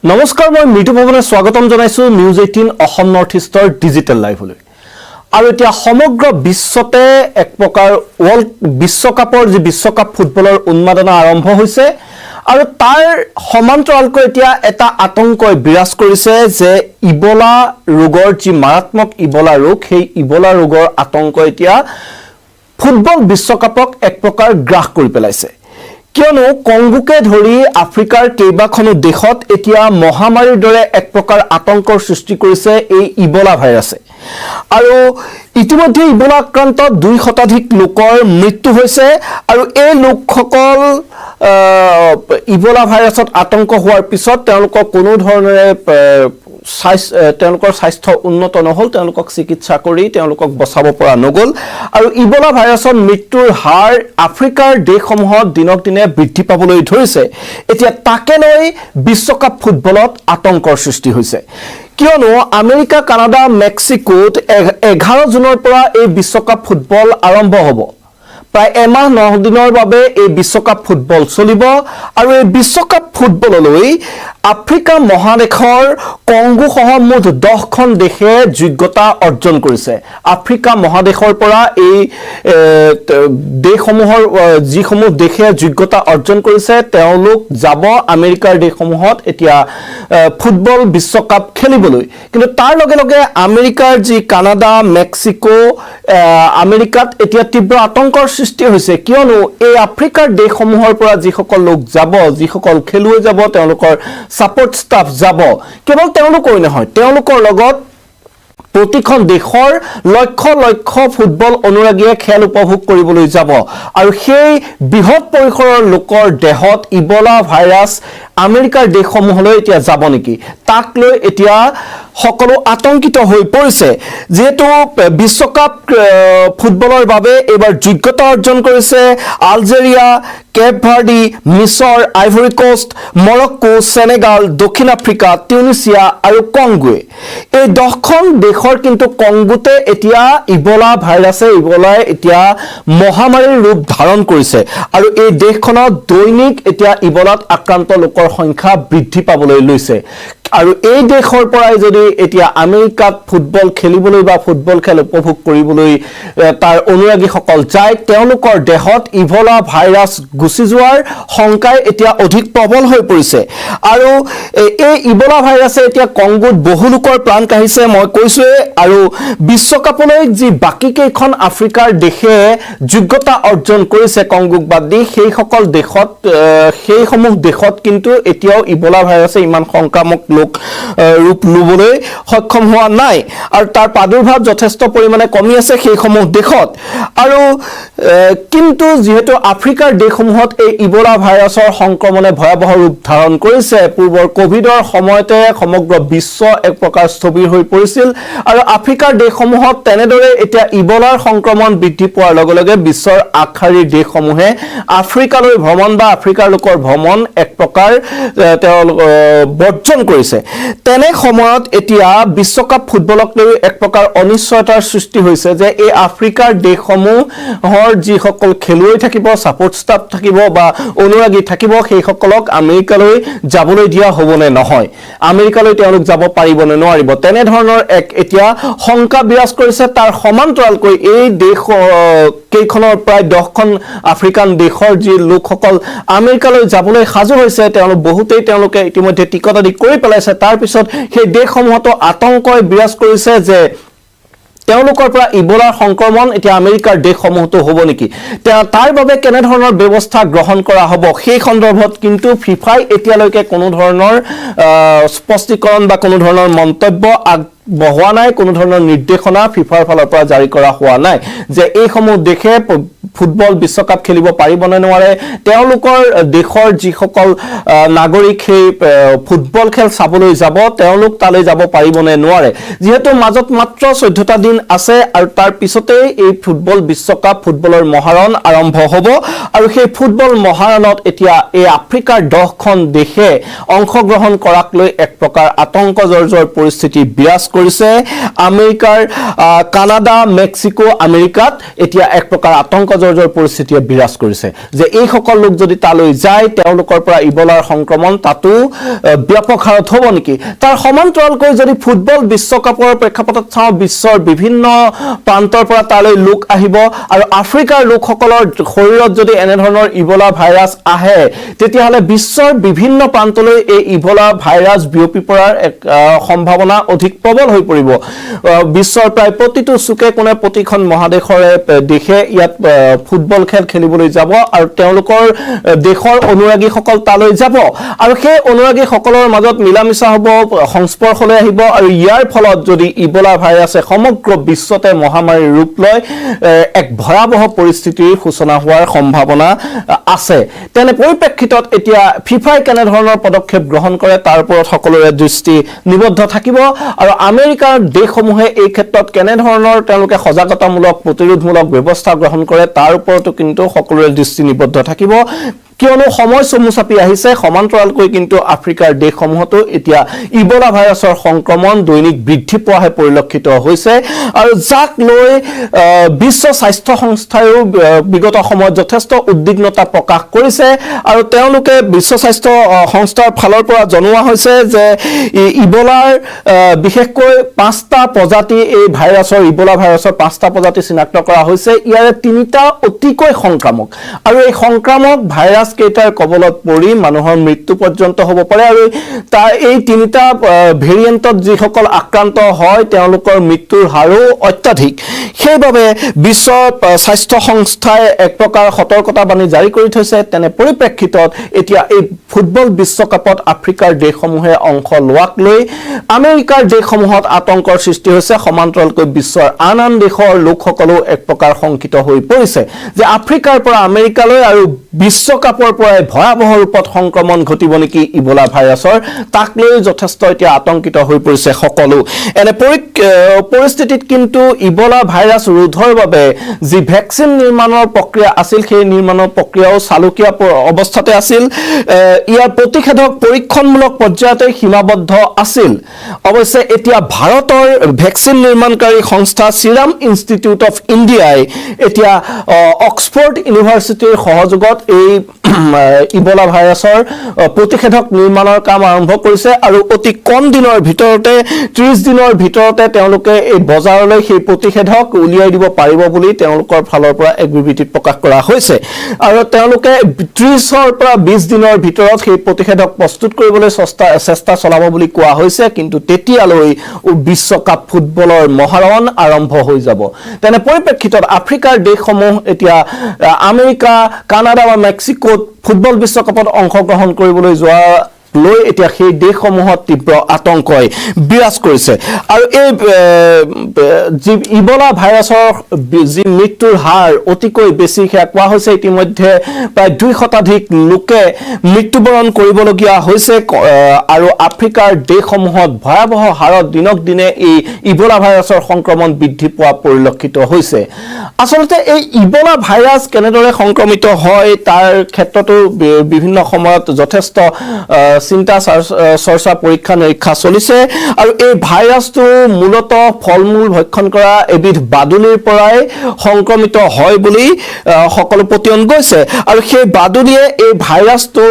নমস্কাৰ মই মৃদু ভৱনে স্বাগতম জনাইছো নিউজ 18 অসম নৰ্থ ইষ্টৰ ডিজিটেল লাইভলৈ আৰু এতিয়া সমগ্ৰ বিশ্বতে এক প্ৰকাৰ ওয়াৰ্ল্ড বিশ্বকাপৰ যি বিশ্বকাপ ফুটবলৰ উন্মাদনা আৰম্ভ হৈছে আৰু তাৰ সমান্তৰালকৈ এতিয়া এটা আতংকই বিৰাজ কৰিছে যে ইবোলা ৰোগৰ যি মাৰাত্মক ইবোলা ৰোগ সেই ইবোলা ৰোগৰ আতংক এতিয়া ফুটবল বিশ্বকাপক এক প্ৰকাৰ গ্ৰাস কৰি পেলাইছে কিয়নো কংগোকে ধৰি আফ্ৰিকাৰ কেইবাখনো দেশত এতিয়া মহামাৰীৰ দৰে এক প্ৰকাৰ আতংকৰ সৃষ্টি কৰিছে এই ইবোলা ভাইৰাছে আৰু ইতিমধ্যে ইবোলা আক্ৰান্ত 2 শতাধিক লোকৰ মৃত্যু হৈছে আৰু এই লোকসকল ইবোলা ভাইৰাছত আতংক হোৱাৰ পিছত তেওঁলোকক কোনো ধৰণে তেওঁলোকৰ স্বাস্থ্য উন্নত নহল তেওঁলোকক চিকিৎসা কৰি তেওঁলোকক বচাব পৰা নগল আৰু ইবোলা ভাইৰাছৰ মৃত্যুৰ হাৰ আফ্ৰিকাৰ দেশসমূহত দিনক দিনে বৃদ্ধি পাবলৈ ধৰিছে এতিয়া তাকে লৈ বিশ্বকাপ ফুটবলত আতংকৰ সৃষ্টি হৈছে কিয়নো আমেৰিকা কানাডা মেক্সিকোত 11 জুনৰ পৰা এই বিশ্বকাপ ফুটবল আৰম্ভ হ'ব প্ৰায় এমাহ 9 দিনৰ বাবে এই বিশ্বকাপ ফুটবল চলিব আৰু এই বিশ্বকাপ ফুটবললৈ আফ্ৰিকা মহাদেশৰ কংগো সহ মুঠ 10খন দেশে যোগ্যতা অৰ্জন কৰিছে আফ্ৰিকা মহাদেশৰ পৰা এই দেশসমূহৰ যিসমূহ দেশে যোগ্যতা অৰ্জন কৰিছে তেওঁলোক যাব আমেৰিকাৰ দেশসমূহত এতিয়া ফুটবল বিশ্বকাপ খেলিবলৈ কিন্তু তাৰ লগে লগে আমেৰিকাৰ যি কানাডা মেক্সিকো আমেৰিকাত এতিয়া তীব্ৰ আতংকৰ সৃষ্টি হৈছে কিয়নো এই আফ্ৰিকাৰ দেশসমূহৰ পৰা যিসকল লোক যাব যিসকল খেলুৱৈ যাব তেওঁলোকৰ সাপোৰ্ট ষ্টাফ যাব কেৱল তেওঁলোকই নহয় তেওঁলোকৰ লগত প্ৰতিখন দেশৰ লক্ষ লক্ষ ফুটবল অনুৰাগীয়ে খেল উপভোগ কৰিবলৈ যাব আৰু সেই বৃহৎ পৰিসৰৰ লোকৰ দেহত ইবোলা ভাইৰাছ আমেৰিকাৰ দেশসমূহলৈ এতিয়া যাব নেকি তাক লৈ এতিয়া সকলো আতংকিত হৈ পৰিছে যেহেতু বিশ্বকাপ ফুটবলৰ বাবে এবাৰ যোগ্যতা অৰ্জন কৰিছে আলজেৰিয়া কেপ ভাৰ্ডি মিছৰ আইভৰি কোষ্ট মৰক্কো সেনেগাল দক্ষিণ আফ্ৰিকা টিউনিছিয়া আৰু কংগোৱে এই 10খন দেশৰ কিন্তু কংগোতে এতিয়া ইবোলা ভাইৰাছে ইবোলাই এতিয়া মহামাৰীৰ ৰূপ ধাৰণ কৰিছে আৰু এই দেশখনত দৈনিক এতিয়া ইবোলাত আক্ৰান্ত লোকৰ সংখ্যা বৃদ্ধি পাবলৈ লৈছে আৰু এই দেশৰ পৰাই যদি এতিয়া আমেৰিকাত ফুটবল খেলিবলৈ বা ফুটবল খেল উপভোগ কৰিবলৈ তাৰ অনুৰাগীসকল যায় তেওঁলোকৰ দেহত ইবোলা ভাইৰাছ গুচি যোৱাৰ সংখ্যাই এতিয়া অধিক প্ৰবল হৈ পৰিছে আৰু এই ইবোলা ভাইৰাছে এতিয়া কংগোত বহু লোকৰ প্ৰাণ কাঢ়িছে মই কৈছোৱে আৰু বিশ্বকাপলৈ যি বাকি কেইখন আফ্ৰিকাৰ দেশে যোগ্যতা অৰ্জন কৰিছে কংগোক বাদ দি সেইসকল দেশত সেইসমূহ দেশত কিন্তু এতিয়াও ইবোলা ভাইৰাছে ইমান সংক্ৰামক লোক ৰূপ লবলৈ সক্ষম হোৱা নাই আৰু তাৰ প্ৰাদুৰ্ভাৱ যথেষ্ট পৰিমাণে কমি আছে সেইসমূহ দেশত আৰু কিন্তু যেহেতু আফ্ৰিকাৰ দেশসমূহত এই ইবোলা ভাইৰাছৰ সংক্ৰমণে ভয়াবহ ৰূপ ধাৰণ কৰিছে পূৰ্বৰ কোভিডৰ সময়তে সমগ্ৰ বিশ্ব এক প্ৰকাৰ স্থবিৰ হৈ পৰিছিল আৰু আফ্ৰিকাৰ দেশসমূহত তেনেদৰে এতিয়া ইবোলাৰ সংক্ৰমণ বৃদ্ধি পোৱাৰ লগে লগে বিশ্বৰ আগশাৰীৰ দেশসমূহে আফ্ৰিকালৈ ভ্ৰমণ বা আফ্ৰিকাৰ লোকৰ ভ্ৰমণ এক প্ৰকাৰ বৰ্জন কৰিছে তেনে সময়ত এতিয়া বিশ্বকাপ ফুটবলক লৈ এক প্ৰকাৰ অনিশ্চয়তাৰ সৃষ্টি হৈছে যে এই আফ্ৰিকাৰ দেশসমূহৰ যিসকল খেলুৱৈ থাকিব সাপোৰ্ট ষ্টাফ থাকিব বা অনুৰাগী থাকিব সেইসকলক আমেৰিকালৈ যাবলৈ দিয়া হ'বনে নহয় আমেৰিকালৈ তেওঁলোক যাব পাৰিব নে নোৱাৰিব তেনে ধৰণৰ এক এতিয়া শংকা বিৰাজ কৰিছে তাৰ সমান্তৰালকৈ এই দেশ কেইখনৰ প্ৰায় 10খন আফ্ৰিকান দেশৰ যি লোকসকল আমেৰিকালৈ যাবলৈ সাজু হৈছে তেওঁলোক বহুতেই তেওঁলোকে ইতিমধ্যে টিকট আদি কৰি পেলাইছে তাৰ পিছত সেই দেশসমূহতো আতংকই বিৰাজ কৰিছে যে তেওঁলোকৰ পৰা ইবোলাৰ সংক্ৰমণ এতিয়া আমেৰিকাৰ দেশসমূহতো হ'ব নেকি তাৰ বাবে কেনে ধৰণৰ ব্যৱস্থা গ্ৰহণ কৰা হ'ব সেই সন্দৰ্ভত কিন্তু ফিফাই এতিয়ালৈকে কোনো ধৰণৰ স্পষ্টীকৰণ বা কোনো ধৰণৰ মন্তব্য বহোৱা নাই কোনো ধৰণৰ নিৰ্দেশনা ফিফাৰ ফালৰ পৰা জাৰি কৰা হোৱা নাই যে এইসমূহ দেশে ফুটবল বিশ্বকাপ খেলিব পাৰিব নে নোৱাৰে তেওঁলোকৰ দেশৰ যিসকল নাগৰিক সেই ফুটবল খেল চাবলৈ যাব তেওঁলোক তালৈ যাব পাৰিব নে নোৱাৰে যেহেতু মাজত মাত্ৰ 14টা দিন আছে আৰু তাৰ পিছতে এই ফুটবল বিশ্বকাপ ফুটবলৰ মহাৰণ আৰম্ভ হ'ব আৰু সেই ফুটবল মহাৰণত এতিয়া এই আফ্ৰিকাৰ 10খন দেশে অংশগ্ৰহণ কৰাক লৈ এক প্ৰকাৰ আতংকজৰ্জৰ পৰিস্থিতি বিৰাজ কৰিছে আমেৰিকাৰ কানাডা মেক্সিকো আমেৰিকাত এতিয়া এক প্ৰকাৰ আতংকজৰ্জৰ আশ্চৰ্যৰ পৰিস্থিতিয়ে বিৰাজ কৰিছে যে এইসকল লোক যদি তালৈ যায় তেওঁলোকৰ পৰা ইবলাৰ সংক্ৰমণ তাতো ব্যাপক হাৰত হ'ব নেকি তাৰ সমান্তৰালকৈ যদি ফুটবল বিশ্বকাপৰ প্ৰেক্ষাপটত চাওঁ বিশ্বৰ বিভিন্ন প্ৰান্তৰ পৰা তালৈ লোক আহিব আৰু আফ্ৰিকাৰ লোকসকলৰ শৰীৰত যদি এনে ধৰণৰ ইবলা ভাইৰাছ আহে তেতিয়াহ'লে বিশ্বৰ বিভিন্ন প্ৰান্তলৈ এই ইবলা ভাইৰাছ বিয়পি পৰাৰ এক সম্ভাৱনা অধিক প্ৰবল হৈ পৰিব বিশ্বৰ প্ৰায় প্ৰতিটো চুকে কোণে প্ৰতিখন মহাদেশৰে দেশে ইয়াত ফুটবল খেল খেলিবলৈ যাব আৰু তেওঁলোকৰ দেশৰ অনুৰাগীসকল তালৈ যাব আৰু সেই অনুৰাগীসকলৰ মাজত মিলামিছা হ'ব সংস্পৰ্শলৈ আহিব আৰু ইয়াৰ ফলত যদি ইবলা ভাইৰাছে সমগ্ৰ বিশ্বতে মহামাৰীৰ ৰূপ লয় এক ভয়াৱহ পৰিস্থিতিৰ সূচনা হোৱাৰ সম্ভাৱনা আছে তেনে পৰিপ্ৰেক্ষিতত এতিয়া ফিফাই কেনে ধৰণৰ পদক্ষেপ গ্ৰহণ কৰে তাৰ ওপৰত সকলোৰে দৃষ্টি নিবদ্ধ থাকিব আৰু আমেৰিকাৰ দেশসমূহে এই ক্ষেত্ৰত কেনে ধৰণৰ তেওঁলোকে সজাগতামূলক প্ৰতিৰোধমূলক ব্যৱস্থা গ্ৰহণ কৰে তাৰ ওপৰতো কিন্তু সকলোৰে দৃষ্টি নিবদ্ধ থাকিব কিয়নো সময় চমু চাপি আহিছে সমান্তৰালকৈ কিন্তু আফ্ৰিকাৰ দেশসমূহতো এতিয়া ইবলা ভাইৰাছৰ সংক্ৰমণ দৈনিক বৃদ্ধি পোৱাহে পৰিলক্ষিত হৈছে আৰু যাক লৈ বিশ্ব স্বাস্থ্য সংস্থায়ো বিগত সময়ত যথেষ্ট উদ্বিগ্নতা প্ৰকাশ কৰিছে আৰু তেওঁলোকে বিশ্ব স্বাস্থ্য সংস্থাৰ ফালৰ পৰা জনোৱা হৈছে যে ইবলাৰ বিশেষকৈ 5টা প্ৰজাতি এই ভাইৰাছৰ ইবলা ভাইৰাছৰ 5টা প্ৰজাতি চিনাক্ত কৰা হৈছে ইয়াৰে 3টা অতিকৈ সংক্ৰামক আৰু এই সংক্ৰামক ভাইৰাছ কেইটাৰ কবলত পৰি মানুহৰ মৃত্যু পৰ্যন্ত হ'ব পাৰে আৰু তাৰ এই 3টা ভেৰিয়েণ্টত যিসকল আক্ৰান্ত হয় তেওঁলোকৰ মৃত্যুৰ হাৰো অত্যাধিক সেইবাবে বিশ্ব স্বাস্থ্য সংস্থাই এক প্ৰকাৰ সতৰ্কতাবাণী জাৰি কৰি থৈছে তেনে পৰিপ্ৰেক্ষিতত এতিয়া এই ফুটবল বিশ্বকাপত আফ্ৰিকাৰ দেশসমূহে অংশ লোৱাক লৈ আমেৰিকাৰ দেশসমূহত আতংকৰ সৃষ্টি হৈছে সমান্তৰালকৈ বিশ্বৰ আন আন দেশৰ লোকসকলো এক প্ৰকাৰ শংকিত হৈ পৰিছে যে আফ্ৰিকাৰ পৰা আমেৰিকালৈ আৰু বিশ্বকাপৰ পৰাই ভয়াৱহ ৰূপত সংক্ৰমণ ঘটিব নেকি ইবলা ভাইৰাছৰ তাক লৈ যথেষ্ট এতিয়া আতংকিত হৈ পৰিছে সকলো এনে পৰিস্থিতিত কিন্তু ইবলা ভাইৰাছ ৰোধৰ বাবে যি ভেকচিন নিৰ্মাণৰ প্ৰক্ৰিয়া আছিল সেই নিৰ্মাণৰ প্ৰক্ৰিয়াও চালুকীয়া অৱস্থাতে আছিল ইয়াৰ প্ৰতিষেধক পৰীক্ষণমূলক পৰ্যায়তে সীমাবদ্ধ আছিল অৱশ্যে এতিয়া ভাৰতৰ ভেকচিন নিৰ্মাণকাৰী সংস্থা সিৰাম ইনষ্টিটিউট অফ ইণ্ডিয়াই এতিয়া অক্সফৰ্ড ইউনিভাৰ্চিটিৰ সহযোগত এই ইবলা ভাইৰাছৰ প্ৰতিষেধক নিৰ্মাণৰ কাম আৰম্ভ কৰিছে আৰু অতি কম দিনৰ ভিতৰতে 30 দিনৰ ভিতৰতে তেওঁলোকে এই বজাৰলৈ সেই প্ৰতিষেধক উলিয়াই দিব পাৰিব বুলি তেওঁলোকৰ ফালৰ পৰা এক বিবৃতিত প্ৰকাশ কৰা হৈছে আৰু তেওঁলোকে 30ৰ পৰা 20 দিনৰ ভিতৰত সেই প্ৰতিষেধক প্ৰস্তুত কৰিবলৈ চেষ্টা চলাব বুলি কোৱা হৈছে কিন্তু তেতিয়ালৈ বিশ্বকাপ ফুটবলৰ মহাৰণ আৰম্ভ হৈ যাব তেনে পৰিপ্ৰেক্ষিতত আফ্ৰিকাৰ দেশসমূহ এতিয়া আমেৰিকা কানাডা বা মেক্সিকোত ফুটবল বিশ্বকাপত অংশগ্ৰহণ কৰিবলৈ যোৱা লৈ এতিয়া সেই দেশসমূহত তীব্ৰ আতংকই বিৰাজ কৰিছে আৰু এই যি ইবলা ভাইৰাছৰ যি মৃত্যুৰ হাৰ অতিকৈ বেছি সেয়া কোৱা হৈছে ইতিমধ্যে প্ৰায় 2 শতাধিক লোকে মৃত্যুবৰণ কৰিবলগীয়া হৈছে আৰু আফ্ৰিকাৰ দেশসমূহত ভয়াৱহ হাৰত দিনক দিনে এই ইবলা ভাইৰাছৰ সংক্ৰমণ বৃদ্ধি পোৱা পৰিলক্ষিত হৈছে আচলতে এই ইবলা ভাইৰাছ কেনেদৰে সংক্ৰমিত হয় তাৰ ক্ষেত্ৰতো বিভিন্ন সময়ত যথেষ্ট চিন্তা চৰ্চা পৰীক্ষা নিৰীক্ষা চলিছে আৰু এই ভাইৰাছটো মূলতঃ ফলমূল ভক্ষণ কৰা এবিধ বাদুলিৰ পৰাই সংক্ৰমিত হয় বুলি সকলো পতিয়ন গৈছে আৰু সেই বাদুলিয়ে এই ভাইৰাছটো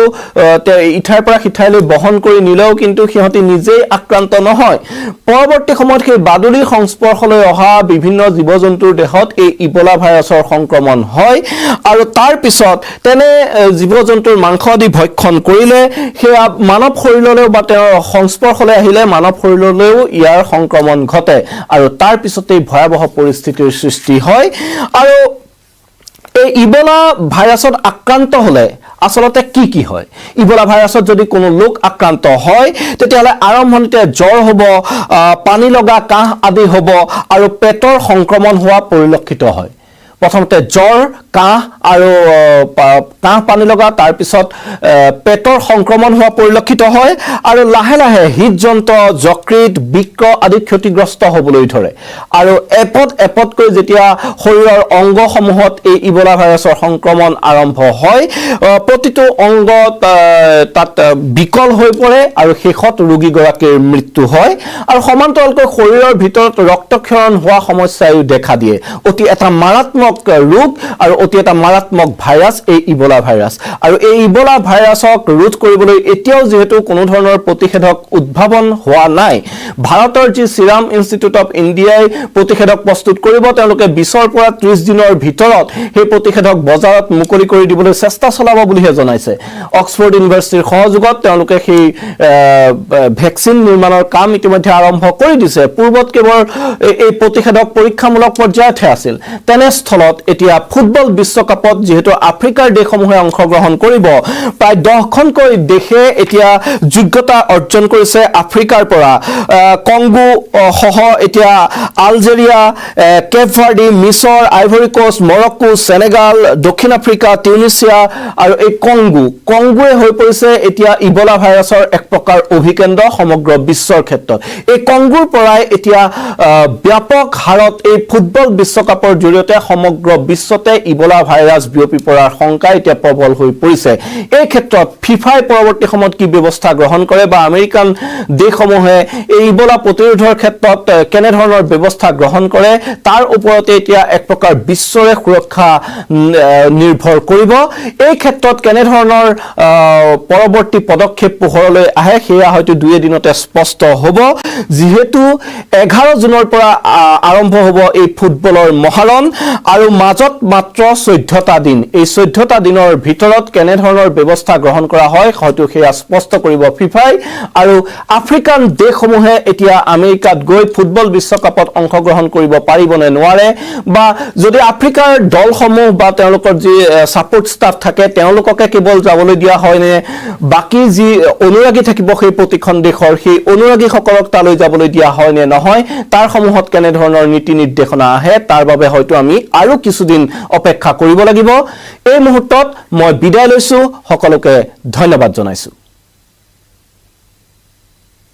ইঠাইৰ পৰা সিঠাইলৈ বহন কৰি নিলেও কিন্তু সিহঁতি নিজেই আক্ৰান্ত নহয় পৰৱৰ্তী সময়ত সেই বাদুলিৰ সংস্পৰ্শলৈ অহা বিভিন্ন জীৱ-জন্তুৰ দেহত এই ইবলা ভাইৰাছৰ সংক্ৰমণ হয় আৰু তাৰ পিছত তেনে জীৱ-জন্তুৰ মাংস আদি ভক্ষণ কৰিলে সেয়া মানৱ শৰীৰলৈও বা তেওঁৰ সংস্পৰ্শলৈ আহিলে মানৱ শৰীৰলৈও ইয়াৰ সংক্ৰমণ ঘটে আৰু তাৰ পিছতেই ভয়াৱহ পৰিস্থিতিৰ সৃষ্টি হয় আৰু এই ইবলা ভাইৰাছত আক্ৰান্ত হলে আসলতে কি হয় ইবলা ভাইৰাছত যদি কোনো লোক আক্ৰান্ত হয় তেতিয়াহলে আৰম্ভণিতে জ্বৰ হ'ব পানী লগা কাহ আদি হ'ব আৰু পেটৰ সংক্ৰমণ হোৱা পৰিলক্ষিত হয় প্ৰথমতে জ্বৰ কাহ আৰু কাহ পানী লগা তাৰ পিছত পেটৰ সংক্ৰমণ হোৱা পৰিলক্ষিত হয় আৰু লাহে লাহে হৃদযন্ত্ৰ যকৃত বৃক্ক আদি ক্ষতিগ্ৰস্ত হ'বলৈ ধৰে আৰু এপতকৈ যেতিয়া শৰীৰৰ অংগসমূহত এই ইবলা ভাইৰাছৰ সংক্ৰমণ আৰম্ভ হয় প্ৰতিটো অংগ তাত বিকল হৈ পৰে আৰু শেষত ৰোগীগৰাকীৰ মৃত্যু হয় আৰু সমান্তৰালকৈ শৰীৰৰ ভিতৰত ৰক্তক্ষৰণ হোৱা সমস্যায়ো দেখা দিয়ে অতি এটা মাৰাত্মক ভয়ানক ৰোগ আৰু অতি এটা মাৰাত্মক ভাইৰাছ এই ইবোলা ভাইৰাছ আৰু এই ইবোলা ভাইৰাছক ৰোধ কৰিবলৈ এতিয়াও যেহেতু কোনো ধৰণৰ প্ৰতিষেধক উদ্ভাৱন হোৱা নাই ভাৰতৰ যি সিৰাম ইনষ্টিটিউট অফ ইণ্ডিয়াই প্ৰতিষেধক প্ৰস্তুত কৰিব তেওঁলোকে 20 পৰা 30 দিনৰ ভিতৰত সেই প্ৰতিষেধক বজাৰত মুকলি কৰি দিবলৈ চেষ্টা চলাব বুলিহে জনাইছে অক্সফৰ্ড ইউনিভাৰ্চিটিৰ সহযোগত তেওঁলোকে সেই ভ্যাকচিন নিৰ্মাণৰ কাম ইতিমধ্যে আৰম্ভ কৰি দিছে পূৰ্বত কেৱল এই প্ৰতিষেধক পৰীক্ষামূলক পৰ্যায়তহে আছিল তেনেস্থলত এতিয়া ফুটবল বিশ্বকাপত যেহেতু আফ্ৰিকাৰ দেশসমূহে অংশগ্ৰহণ কৰিব প্ৰায় 10খনকৈ দেশে এতিয়া যোগ্যতা অৰ্জন কৰিছে আফ্ৰিকাৰ পৰা কংগো সহ এতিয়া আলজেৰিয়া কেপ ভাৰ্ডি মিছৰ আইভৰি কোষ্ট মৰক্কো সেনেগাল দক্ষিণ আফ্ৰিকা টিউনিছিয়া আৰু এই কংগোৱে হৈ পৰিছে এতিয়া ইবোলা ভাইৰাছৰ এক প্ৰকাৰ অভিকেন্দ্ৰ সমগ্ৰ বিশ্বৰ ক্ষেত্ৰত এই কংগোৰ পৰাই এতিয়া ব্যাপক হাৰত এই ফুটবল বিশ্বকাপৰ জৰিয়তে সমগ্ৰ বিশ্বতে ইবোলা ভাইৰাছ বিয়পি পৰাৰ শংকা এতিয়া প্ৰবল হৈ পৰিছে এই ক্ষেত্ৰত ফিফাই পৰৱৰ্তী সময়ত কি ব্যৱস্থা গ্ৰহণ কৰে বা আমেৰিকান দেশসমূহে এই ইবোলা প্ৰতিৰোধৰ ক্ষেত্ৰত কেনে ধৰণৰ ব্যৱস্থা গ্ৰহণ কৰে তাৰ ওপৰতে এতিয়া এক প্ৰকাৰ বিশ্বৰে সুৰক্ষা নিৰ্ভৰ কৰিব এই ক্ষেত্ৰত কেনে ধৰণৰ পৰৱৰ্তী পদক্ষেপ পোহৰলৈ আহে সেয়া হয়তো দুই এদিনতে স্পষ্ট হ'ব যেহেতু 11 জুনৰ পৰা আৰম্ভ হ'ব এই ফুটবলৰ মহাৰণ আৰু মাজত মাত্ৰ 14টা দিন এই 14টা দিনৰ ভিতৰত কেনে ধৰণৰ ব্যৱস্থা গ্ৰহণ কৰা হয় হয়তো সেয়া স্পষ্ট কৰিব ফিফাই আৰু আফ্ৰিকান দেশসমূহে এতিয়া আমেৰিকাত গৈ ফুটবল বিশ্বকাপত অংশগ্ৰহণ কৰিব পাৰিব নে নোৱাৰে বা যদি আফ্ৰিকাৰ দলসমূহ বা তেওঁলোকৰ যি সাপোৰ্ট ষ্টাফ থাকে তেওঁলোককে কেৱল যাবলৈ দিয়া হয় নে বাকি যি অনুৰাগী থাকিব সেই প্ৰতিখন দেশৰ সেই অনুৰাগীসকলক তালৈ যাবলৈ দিয়া হয় নে নহয় তাৰ সমূহত কেনে ধৰণৰ নীতি নিৰ্দেশনা আহে তাৰ বাবে হয়তো আমি আৰু কিছুদিন অপেক্ষা কৰিব লাগিব এই মুহূৰ্তত মই বিদায় লৈছো সকলোকে ধন্যবাদ জনাইছো